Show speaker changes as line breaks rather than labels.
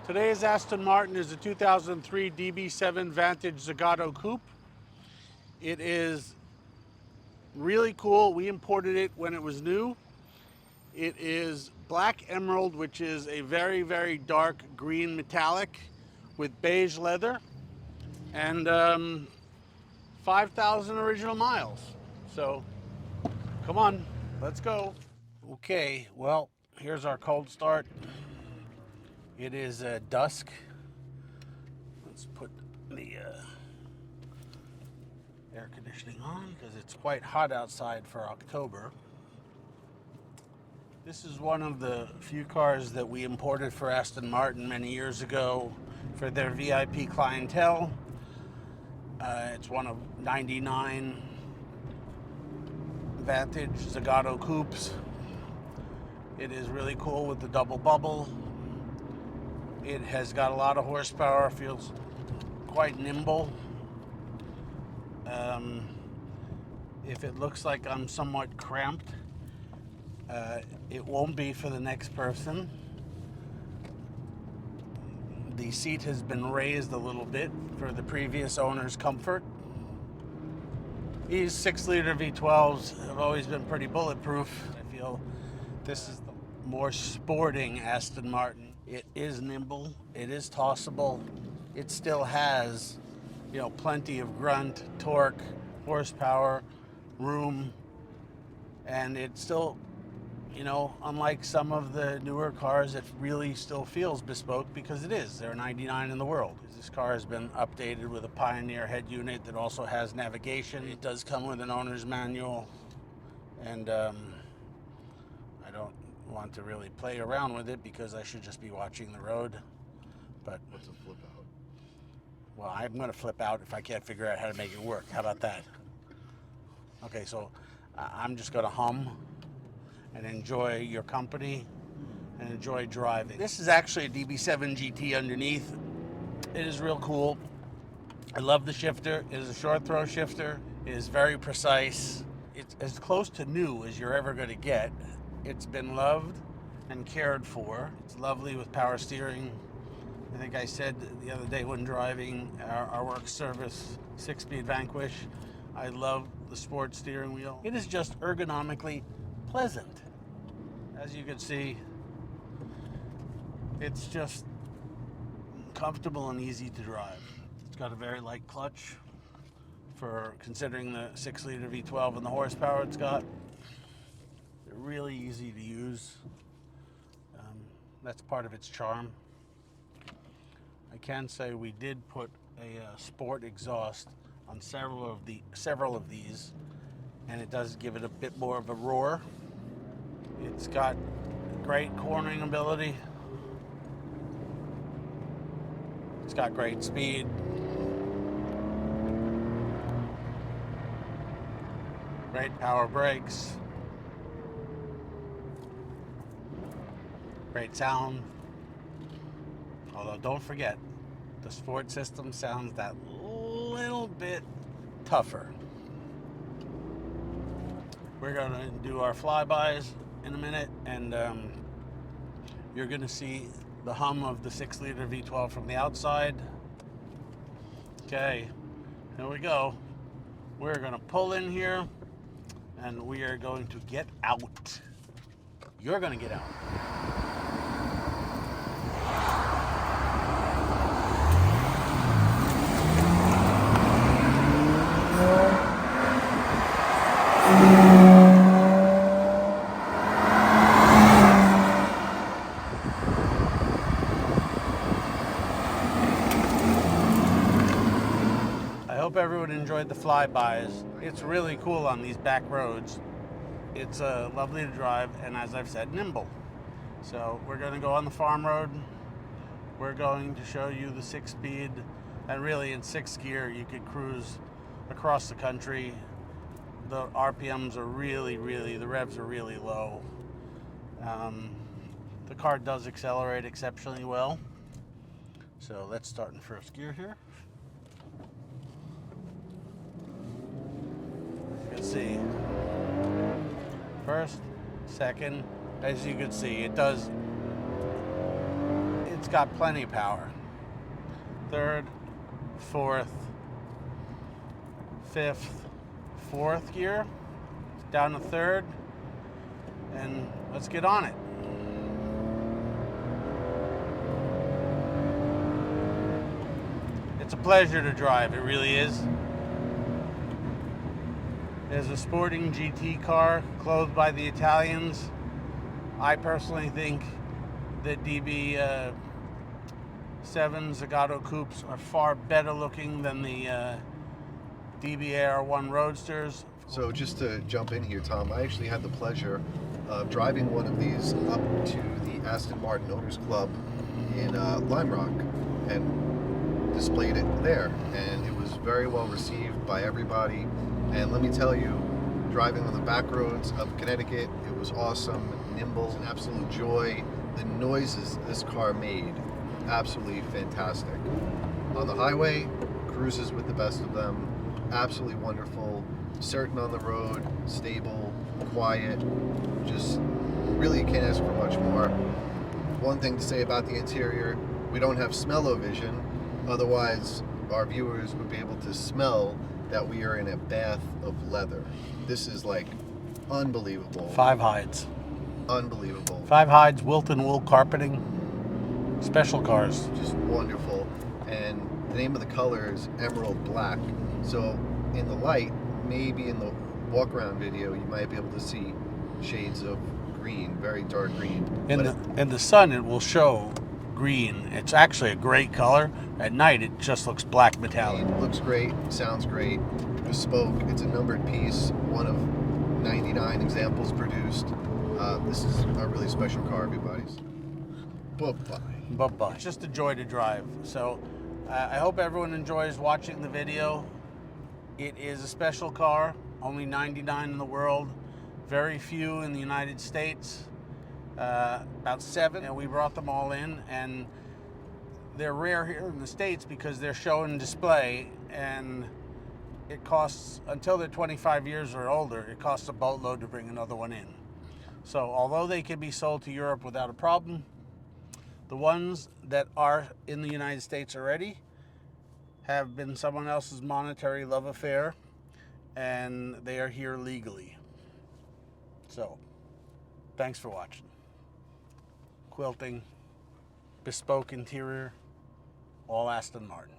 Today's Aston Martin is a 2003 DB7 Vantage Zagato Coupe. It is really cool. We imported it when it was new. It is black emerald, which is a very, very dark green metallic with beige leather, and 5,000 original miles. So come on, let's go. Okay, well, here's our cold start. It is dusk. Let's put the air conditioning on because it's quite hot outside for October. This is one of the few cars that we imported for Aston Martin many years ago for their VIP clientele. It's one of 99 Vantage Zagato Coupes. It is really cool with the double bubble. It has got a lot of horsepower, feels quite nimble. If it looks like I'm somewhat cramped, it won't be for the next person. The seat has been raised a little bit for the previous owner's comfort. These 6-liter V12s have always been pretty bulletproof. I feel this is the more sporting Aston Martin. It is nimble, it is tossable, it still has, plenty of grunt, torque, horsepower, room, and it still, unlike some of the newer cars, it really still feels bespoke because it is. There are 99 in the world. This car has been updated with a Pioneer head unit that also has navigation. It does come with an owner's manual, and I don't want to really play around with it because I should just be watching the road. But
what's a flip out?
Well, I'm going to flip out if I can't figure out how to make it work. How about that? Okay, so I'm just going to hum and enjoy your company and enjoy driving. This is actually a DB7 GT underneath. It is real cool. I love the shifter. It is a short throw shifter. It is very precise. It's as close to new as you're ever going to get. It's been loved and cared for. It's lovely with power steering. I think I said the other day when driving our work service 6-speed Vanquish, I love the sports steering wheel. It is just ergonomically pleasant. As you can see, it's just comfortable and easy to drive. It's got a very light clutch for considering the 6-liter V12 and the horsepower it's got. They're really easy to use. That's part of its charm. I can say we did put a sport exhaust on several of these, and it does give it a bit more of a roar. It's got great cornering ability. It's got great speed. Great power brakes. Great sound. Although don't forget, the sport system sounds that little bit tougher. We're going to do our flybys in a minute, and you're going to see the hum of the 6-liter V12 from the outside. Okay, here we go. We're going to pull in here, and we are going to get out. You're going to get out. I hope everyone enjoyed the flybys. It's really cool on these back roads. It's lovely to drive, and as I've said, nimble. So we're going to go on the farm road. We're going to show you the 6-speed, and really in 6th gear you could cruise across the country. The RPMs are the revs are really low. The car does accelerate exceptionally well. So let's start in 1st gear here. You can see 1st, 2nd, as you can see, it's it's got plenty of power. Third, fourth, fifth, fourth gear, down to third, and let's get on it. It's a pleasure to drive, it really is. As a sporting GT car clothed by the Italians, I personally think that DB7 Zagato Coupes are far better looking than the DB1 Roadsters.
So just to jump in here, Tom, I actually had the pleasure of driving one of these up to the Aston Martin Owners Club in Lime Rock and displayed it there, and it was very well received by everybody. And let me tell you, driving on the back roads of Connecticut, it was awesome, nimble, an absolute joy. The noises this car made, absolutely fantastic. On the highway, cruises with the best of them, absolutely wonderful, certain on the road, stable, quiet, just really can't ask for much more. One thing to say about the interior, we don't have smell-o-vision, otherwise our viewers would be able to smell that we are in a bath of leather. This is like unbelievable.
5 hides.
Unbelievable.
5 hides, Wilton wool carpeting, special cars.
Just wonderful. And the name of the color is Emerald Black. So in the light, maybe in the walk around video, you might be able to see shades of green, very dark green.
In the sun, it will show green. It's actually a great color. At night, it just looks black metallic.
It looks great, sounds great, bespoke. It's a numbered piece, one of 99 examples produced. This is a really special car, everybody's. Bye-bye.
Bye-bye. It's just a joy to drive. So I hope everyone enjoys watching the video. It is a special car, only 99 in the world, very few in the United States, about 7, and we brought them all in, and they're rare here in the States because they're show and display, and it costs, until they're 25 years or older, it costs a boatload to bring another one in. So although they can be sold to Europe without a problem, the ones that are in the United States already have been someone else's monetary love affair, and they are here legally. So, thanks for watching. Quilting, bespoke interior, all Aston Martin.